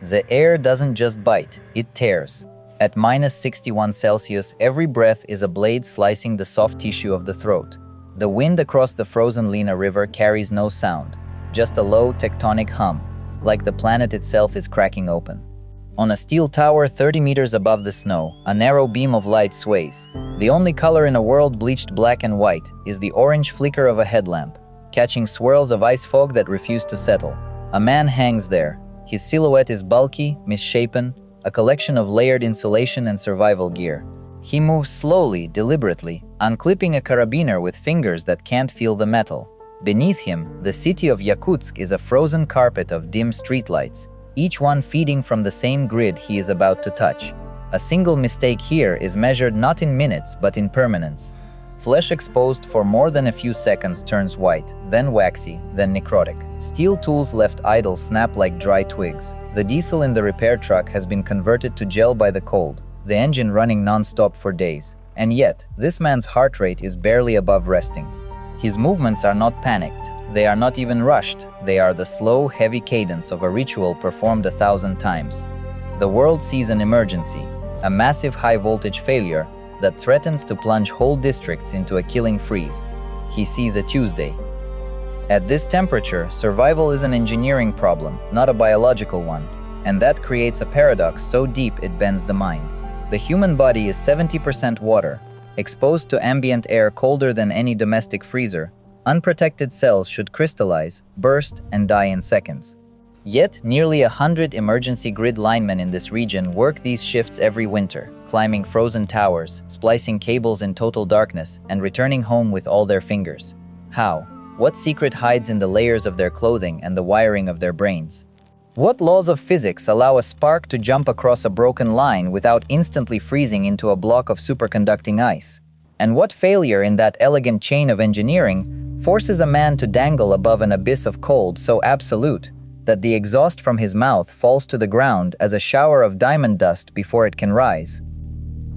The air doesn't just bite, it tears. At -61°C, every breath is a blade slicing the soft tissue of the throat. The wind across the frozen Lena River carries no sound, just a low tectonic hum, like the planet itself is cracking open. On a steel tower 30 meters above the snow, a narrow beam of light sways. The only color in a world bleached black and white is the orange flicker of a headlamp, catching swirls of ice fog that refuse to settle. A man hangs there. His silhouette is bulky, misshapen, a collection of layered insulation and survival gear. He moves slowly, deliberately, unclipping a carabiner with fingers that can't feel the metal. Beneath him, the city of Yakutsk is a frozen carpet of dim streetlights, each one feeding from the same grid he is about to touch. A single mistake here is measured not in minutes but in permanence. Flesh exposed for more than a few seconds turns white, then waxy, then necrotic. Steel tools left idle snap like dry twigs. The diesel in the repair truck has been converted to gel by the cold, the engine running non-stop for days. And yet, this man's heart rate is barely above resting. His movements are not panicked. They are not even rushed. They are the slow, heavy cadence of a ritual performed 1,000 times. The world sees an emergency, a massive high-voltage failure that threatens to plunge whole districts into a killing freeze. He sees a Tuesday. At this temperature, survival is an engineering problem, not a biological one, and that creates a paradox so deep it bends the mind. The human body is 70% water. Exposed to ambient air colder than any domestic freezer, unprotected cells should crystallize, burst, and die in seconds. Yet, nearly 100 emergency grid linemen in this region work these shifts every winter, climbing frozen towers, splicing cables in total darkness, and returning home with all their fingers. How? What secret hides in the layers of their clothing and the wiring of their brains? What laws of physics allow a spark to jump across a broken line without instantly freezing into a block of superconducting ice? And what failure in that elegant chain of engineering forces a man to dangle above an abyss of cold so absolute that the exhaust from his mouth falls to the ground as a shower of diamond dust before it can rise?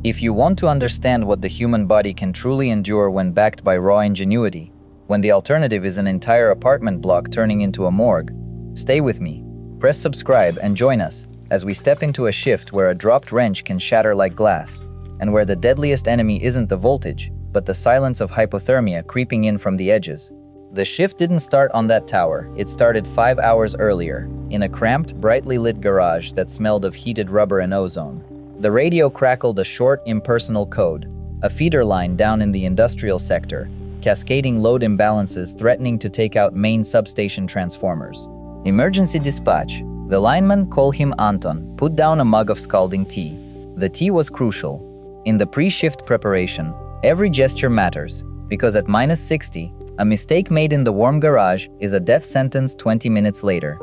If you want to understand what the human body can truly endure when backed by raw ingenuity, when the alternative is an entire apartment block turning into a morgue, stay with me. Press subscribe and join us as we step into a shift where a dropped wrench can shatter like glass, and where the deadliest enemy isn't the voltage, but the silence of hypothermia creeping in from the edges. The shift didn't start on that tower. It started 5 hours earlier, in a cramped, brightly lit garage that smelled of heated rubber and ozone. The radio crackled a short, impersonal code, a feeder line down in the industrial sector, cascading load imbalances threatening to take out main substation transformers. Emergency dispatch. The lineman, call him Anton, put down a mug of scalding tea. The tea was crucial. In the pre-shift preparation, every gesture matters, because at -60, a mistake made in the warm garage is a death sentence 20 minutes later.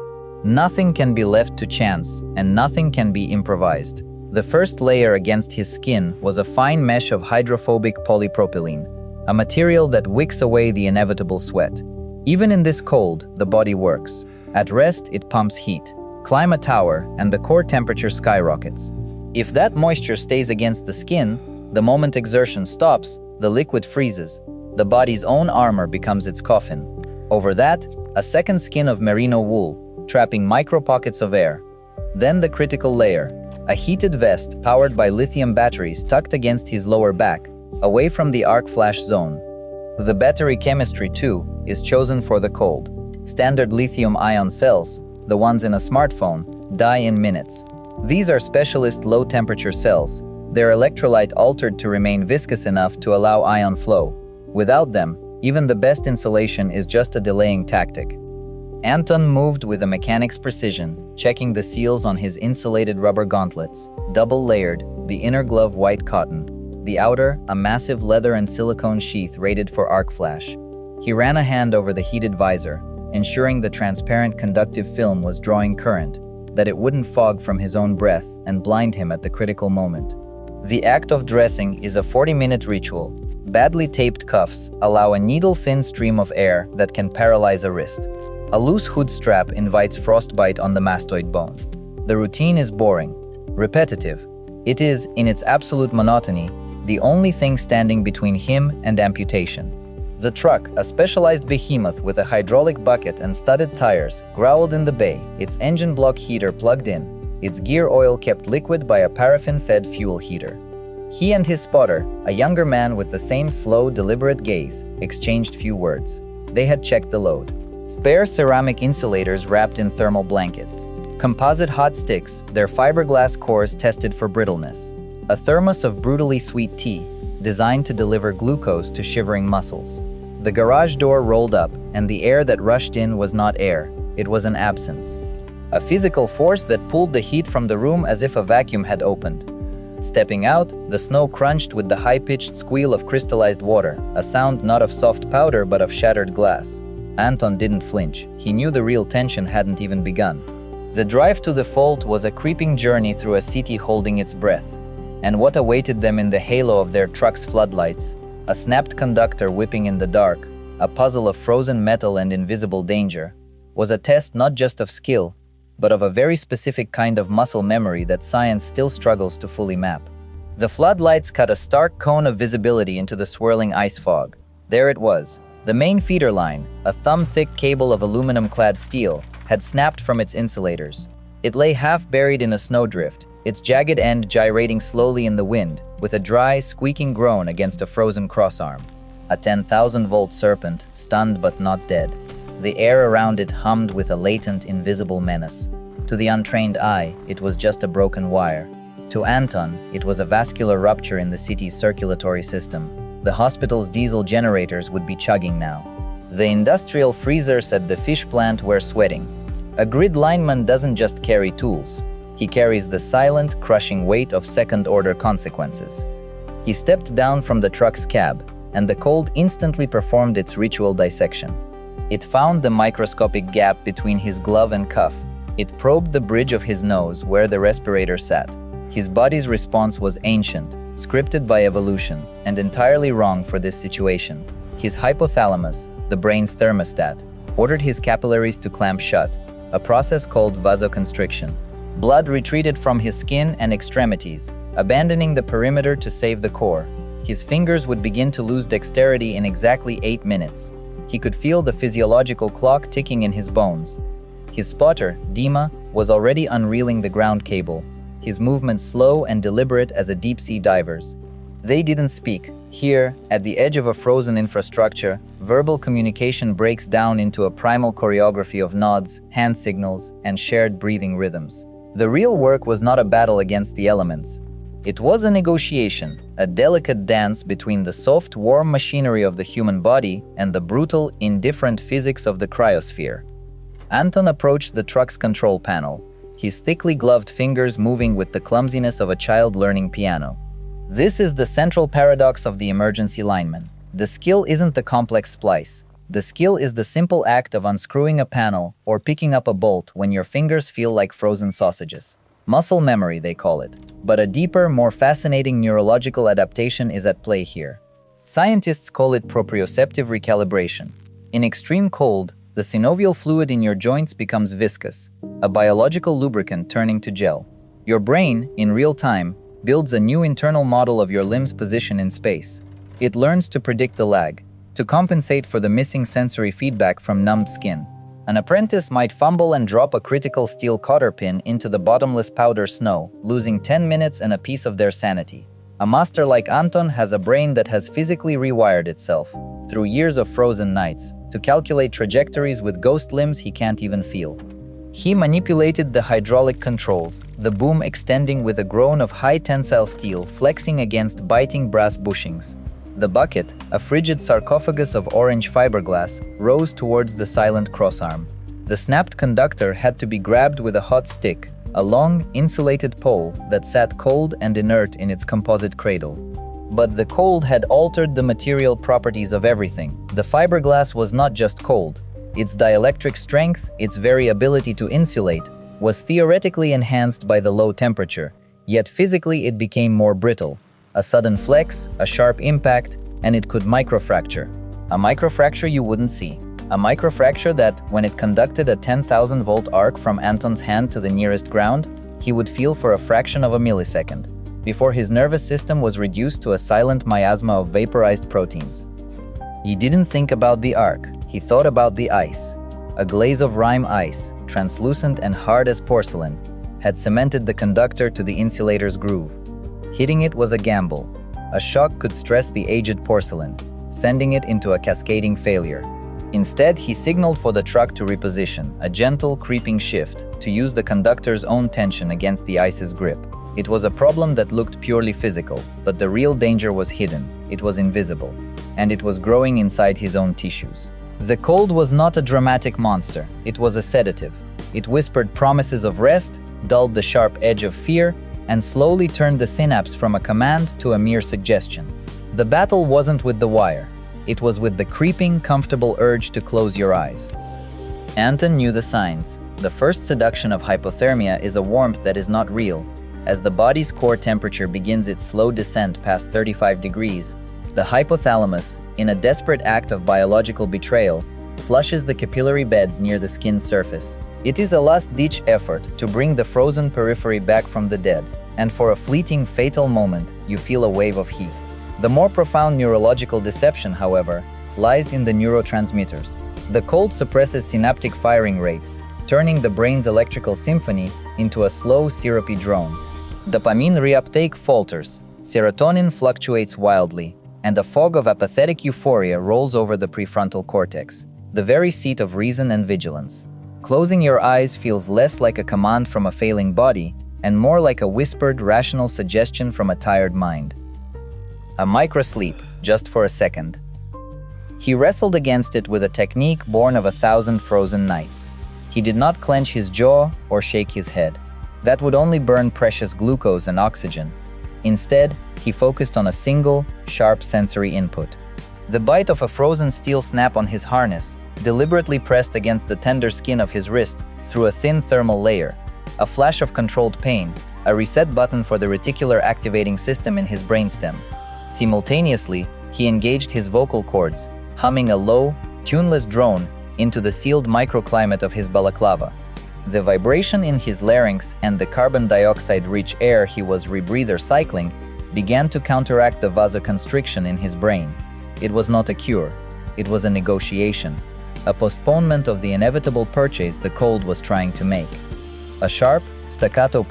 Nothing can be left to chance, and nothing can be improvised. The first layer against his skin was a fine mesh of hydrophobic polypropylene, a material that wicks away the inevitable sweat. Even in this cold, the body works. At rest, it pumps heat. Climb a tower, and the core temperature skyrockets. If that moisture stays against the skin, the moment exertion stops, the liquid freezes. The body's own armor becomes its coffin. Over that, a second skin of merino wool, trapping micro-pockets of air. Then the critical layer, a heated vest powered by lithium batteries tucked against his lower back, away from the arc flash zone. The battery chemistry, too, is chosen for the cold. Standard lithium-ion cells, the ones in a smartphone, die in minutes. These are specialist low-temperature cells, their electrolyte altered to remain viscous enough to allow ion flow. Without them, even the best insulation is just a delaying tactic. Anton moved with a mechanic's precision, checking the seals on his insulated rubber gauntlets, double-layered, the inner glove white cotton, the outer, a massive leather and silicone sheath rated for arc flash. He ran a hand over the heated visor, ensuring the transparent conductive film was drawing current, that it wouldn't fog from his own breath and blind him at the critical moment. The act of dressing is a 40-minute ritual. Badly taped cuffs allow a needle-thin stream of air that can paralyze a wrist. A loose hood strap invites frostbite on the mastoid bone. The routine is boring, repetitive. It is, in its absolute monotony, the only thing standing between him and amputation. The truck, a specialized behemoth with a hydraulic bucket and studded tires, growled in the bay, its engine block heater plugged in. its gear oil kept liquid by a paraffin-fed fuel heater. He and his spotter, a younger man with the same slow, deliberate gaze, exchanged few words. They had checked the load. Spare ceramic insulators wrapped in thermal blankets. Composite hot sticks, their fiberglass cores tested for brittleness. A thermos of brutally sweet tea, designed to deliver glucose to shivering muscles. The garage door rolled up, and the air that rushed in was not air, it was an absence. A physical force that pulled the heat from the room as if a vacuum had opened. Stepping out, the snow crunched with the high-pitched squeal of crystallized water, a sound not of soft powder but of shattered glass. Anton didn't flinch. He knew the real tension hadn't even begun. The drive to the fault was a creeping journey through a city holding its breath. And what awaited them in the halo of their truck's floodlights? A snapped conductor whipping in the dark, a puzzle of frozen metal and invisible danger, was a test not just of skill, but of a very specific kind of muscle memory that science still struggles to fully map. The floodlights cut a stark cone of visibility into the swirling ice fog. There it was. The main feeder line, a thumb-thick cable of aluminum-clad steel, had snapped from its insulators. It lay half-buried in a snowdrift, its jagged end gyrating slowly in the wind, with a dry, squeaking groan against a frozen crossarm. A 10,000-volt serpent, stunned but not dead. The air around it hummed with a latent, invisible menace. To the untrained eye, it was just a broken wire. To Anton, it was a vascular rupture in the city's circulatory system. The hospital's diesel generators would be chugging now. The industrial freezers at the fish plant were sweating. A grid lineman doesn't just carry tools. He carries the silent, crushing weight of second-order consequences. He stepped down from the truck's cab, and the cold instantly performed its ritual dissection. It found the microscopic gap between his glove and cuff. It probed the bridge of his nose where the respirator sat. His body's response was ancient, scripted by evolution, and entirely wrong for this situation. His hypothalamus, the brain's thermostat, ordered his capillaries to clamp shut, a process called vasoconstriction. Blood retreated from his skin and extremities, abandoning the perimeter to save the core. His fingers would begin to lose dexterity in exactly 8 minutes. He could feel the physiological clock ticking in his bones. His spotter, Dima, was already unreeling the ground cable, his movements slow and deliberate as a deep-sea diver's. They didn't speak. Here, at the edge of a frozen infrastructure, verbal communication breaks down into a primal choreography of nods, hand signals, and shared breathing rhythms. The real work was not a battle against the elements. It was a negotiation, a delicate dance between the soft, warm machinery of the human body and the brutal, indifferent physics of the cryosphere. Anton approached the truck's control panel, his thickly gloved fingers moving with the clumsiness of a child learning piano. This is the central paradox of the emergency lineman. The skill isn't the complex splice. The skill is the simple act of unscrewing a panel or picking up a bolt when your fingers feel like frozen sausages. Muscle memory, they call it. But a deeper, more fascinating neurological adaptation is at play here. Scientists call it proprioceptive recalibration. In extreme cold, the synovial fluid in your joints becomes viscous, a biological lubricant turning to gel. Your brain, in real time, builds a new internal model of your limb's position in space. It learns to predict the lag, to compensate for the missing sensory feedback from numbed skin. An apprentice might fumble and drop a critical steel cotter pin into the bottomless powder snow, losing 10 minutes and a piece of their sanity. A master like Anton has a brain that has physically rewired itself, through years of frozen nights, to calculate trajectories with ghost limbs he can't even feel. He manipulated the hydraulic controls, the boom extending with a groan of high-tensile steel flexing against biting brass bushings. The bucket, a frigid sarcophagus of orange fiberglass, rose towards the silent crossarm. The snapped conductor had to be grabbed with a hot stick, a long, insulated pole that sat cold and inert in its composite cradle. But the cold had altered the material properties of everything. The fiberglass was not just cold. Its dielectric strength, its very ability to insulate, was theoretically enhanced by the low temperature, yet physically it became more brittle. A sudden flex, a sharp impact, and it could microfracture. A microfracture you wouldn't see. A microfracture that, when it conducted a 10,000-volt arc from Anton's hand to the nearest ground, he would feel for a fraction of a millisecond, before his nervous system was reduced to a silent miasma of vaporized proteins. He didn't think about the arc, he thought about the ice. A glaze of rime ice, translucent and hard as porcelain, had cemented the conductor to the insulator's groove. Hitting it was a gamble. A shock could stress the aged porcelain, sending it into a cascading failure. Instead, he signaled for the truck to reposition, a gentle, creeping shift, to use the conductor's own tension against the ice's grip. It was a problem that looked purely physical, but the real danger was hidden, it was invisible, and it was growing inside his own tissues. The cold was not a dramatic monster, it was a sedative. It whispered promises of rest, dulled the sharp edge of fear, and slowly turned the synapse from a command to a mere suggestion. The battle wasn't with the wire. It was with the creeping, comfortable urge to close your eyes. Anton knew the signs. The first seduction of hypothermia is a warmth that is not real. As the body's core temperature begins its slow descent past 35 degrees, the hypothalamus, in a desperate act of biological betrayal, flushes the capillary beds near the skin's surface. It is a last-ditch effort to bring the frozen periphery back from the dead, and for a fleeting, fatal moment, you feel a wave of heat. The more profound neurological deception, however, lies in the neurotransmitters. The cold suppresses synaptic firing rates, turning the brain's electrical symphony into a slow, syrupy drone. Dopamine reuptake falters, serotonin fluctuates wildly, and a fog of apathetic euphoria rolls over the prefrontal cortex, the very seat of reason and vigilance. Closing your eyes feels less like a command from a failing body and more like a whispered, rational suggestion from a tired mind. A microsleep, just for a second. He wrestled against it with a technique born of 1,000 frozen nights. He did not clench his jaw or shake his head. That would only burn precious glucose and oxygen. Instead, he focused on a single, sharp sensory input. The bite of a frozen steel snap on his harness, deliberately pressed against the tender skin of his wrist through a thin thermal layer. A flash of controlled pain, a reset button for the reticular activating system in his brainstem. Simultaneously, he engaged his vocal cords, humming a low, tuneless drone into the sealed microclimate of his balaclava. The vibration in his larynx and the carbon dioxide-rich air he was rebreather cycling began to counteract the vasoconstriction in his brain. It was not a cure, it was a negotiation, a postponement of the inevitable purchase the cold was trying to make. A sharp, staccato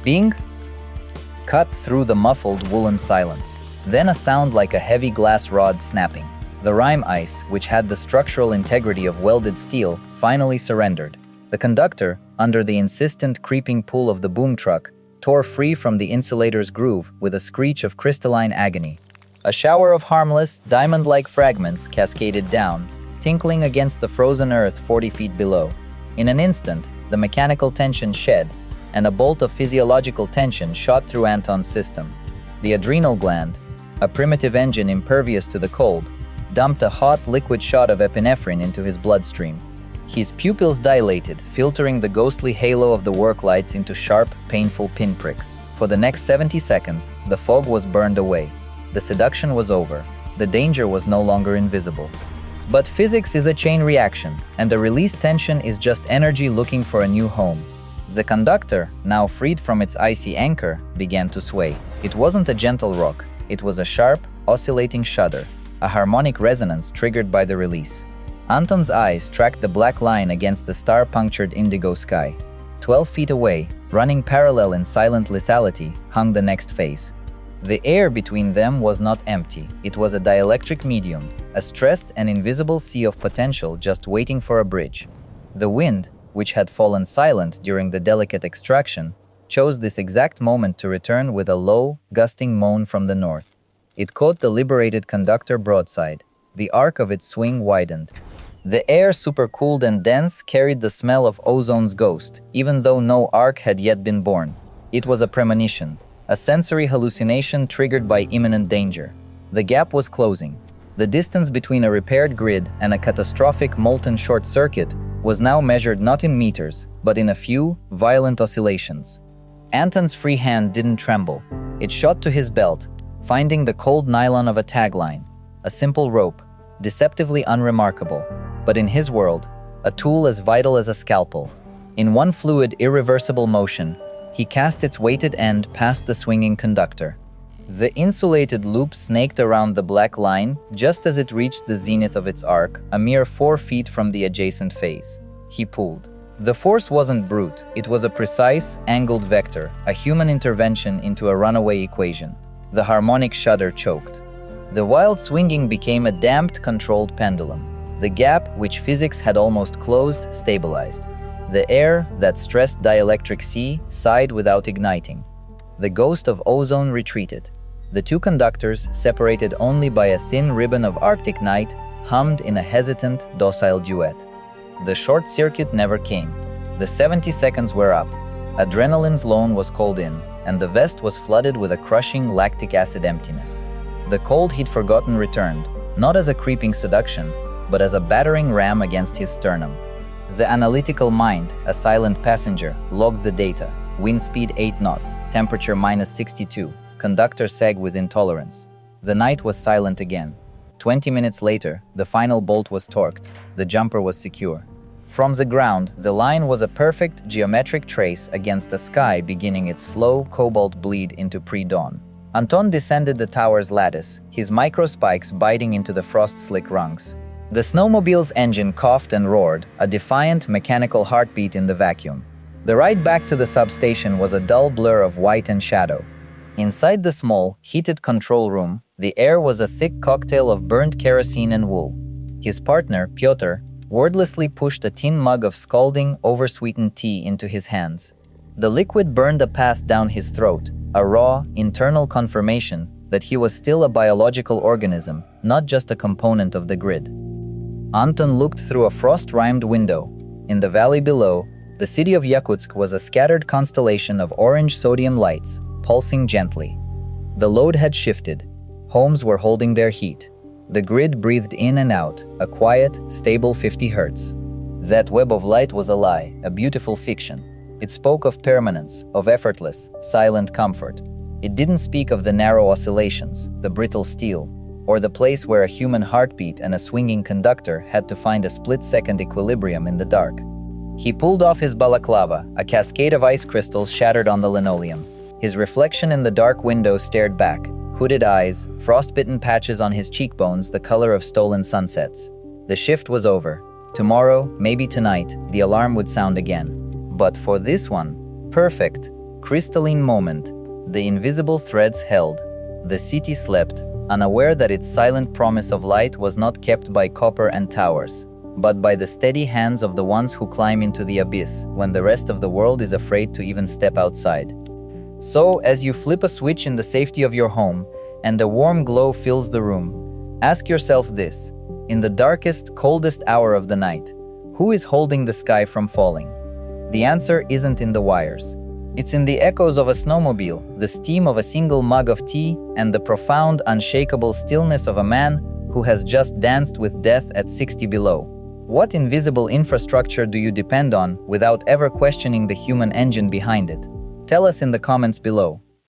bing cut through the muffled woolen silence. Then a sound like a heavy glass rod snapping. The rime ice, which had the structural integrity of welded steel, finally surrendered. The conductor, under the insistent creeping pull of the boom truck, tore free from the insulator's groove with a screech of crystalline agony. A shower of harmless, diamond-like fragments cascaded down, tinkling against the frozen earth 40 feet below. In an instant, the mechanical tension shed, and a bolt of physiological tension shot through Anton's system. The adrenal gland, a primitive engine impervious to the cold, dumped a hot liquid shot of epinephrine into his bloodstream. His pupils dilated, filtering the ghostly halo of the work lights into sharp, painful pinpricks. For the next 70 seconds, the fog was burned away. The seduction was over. The danger was no longer invisible. But physics is a chain reaction, and the released tension is just energy looking for a new home. The conductor, now freed from its icy anchor, began to sway. It wasn't a gentle rock. It was a sharp, oscillating shudder, a harmonic resonance triggered by the release. Anton's eyes tracked the black line against the star-punctured indigo sky. 12 feet away, running parallel in silent lethality, hung the next phase. The air between them was not empty. It was a dielectric medium, a stressed and invisible sea of potential just waiting for a bridge. The wind, which had fallen silent during the delicate extraction, chose this exact moment to return with a low, gusting moan from the north. It caught the liberated conductor broadside. The arc of its swing widened. The air, supercooled and dense, carried the smell of ozone's ghost, even though no arc had yet been born. It was a premonition, a sensory hallucination triggered by imminent danger. The gap was closing. The distance between a repaired grid and a catastrophic molten short circuit was now measured not in meters, but in a few, violent oscillations. Anton's free hand didn't tremble. It shot to his belt, finding the cold nylon of a tagline, a simple rope, deceptively unremarkable, but in his world, a tool as vital as a scalpel. In one fluid, irreversible motion, he cast its weighted end past the swinging conductor. The insulated loop snaked around the black line just as it reached the zenith of its arc, a mere 4 feet from the adjacent phase. He pulled. The force wasn't brute, it was a precise, angled vector, a human intervention into a runaway equation. The harmonic shudder choked. The wild swinging became a damped, controlled pendulum. The gap, which physics had almost closed, stabilized. The air, that stressed dielectric sea, sighed without igniting. The ghost of ozone retreated. The two conductors, separated only by a thin ribbon of Arctic night, hummed in a hesitant, docile duet. The short circuit never came. The 70 seconds were up. Adrenaline's loan was called in, and the vest was flooded with a crushing lactic acid emptiness. The cold he'd forgotten returned, not as a creeping seduction, but as a battering ram against his sternum. The analytical mind, a silent passenger, logged the data. Wind speed 8 knots, temperature -62, conductor sag with intolerance. The night was silent again. 20 minutes later, the final bolt was torqued. The jumper was secure. From the ground, the line was a perfect geometric trace against a sky beginning its slow cobalt bleed into pre-dawn. Anton descended the tower's lattice, his micro-spikes biting into the frost-slick rungs. The snowmobile's engine coughed and roared, a defiant mechanical heartbeat in the vacuum. The ride back to the substation was a dull blur of white and shadow. Inside the small, heated control room, the air was a thick cocktail of burnt kerosene and wool. His partner, Pyotr, wordlessly pushed a tin mug of scalding, oversweetened tea into his hands. The liquid burned a path down his throat, a raw, internal confirmation that he was still a biological organism, not just a component of the grid. Anton looked through a frost-rimed window. In the valley below, the city of Yakutsk was a scattered constellation of orange sodium lights, pulsing gently. The load had shifted. Homes were holding their heat. The grid breathed in and out, a quiet, stable 50 Hz. That web of light was a lie, a beautiful fiction. It spoke of permanence, of effortless, silent comfort. It didn't speak of the narrow oscillations, the brittle steel, or the place where a human heartbeat and a swinging conductor had to find a split-second equilibrium in the dark. He pulled off his balaclava, a cascade of ice crystals shattered on the linoleum. His reflection in the dark window stared back, hooded eyes, frostbitten patches on his cheekbones the color of stolen sunsets. The shift was over. Tomorrow, maybe tonight, the alarm would sound again. But for this one, perfect, crystalline moment, the invisible threads held. The city slept, unaware that its silent promise of light was not kept by copper and towers, but by the steady hands of the ones who climb into the abyss when the rest of the world is afraid to even step outside. So, as you flip a switch in the safety of your home, and a warm glow fills the room, ask yourself this: in the darkest, coldest hour of the night, who is holding the sky from falling? The answer isn't in the wires. It's in the echoes of a snowmobile, the steam of a single mug of tea, and the profound, unshakable stillness of a man who has just danced with death at 60 below. What invisible infrastructure do you depend on without ever questioning the human engine behind it? Tell us in the comments below.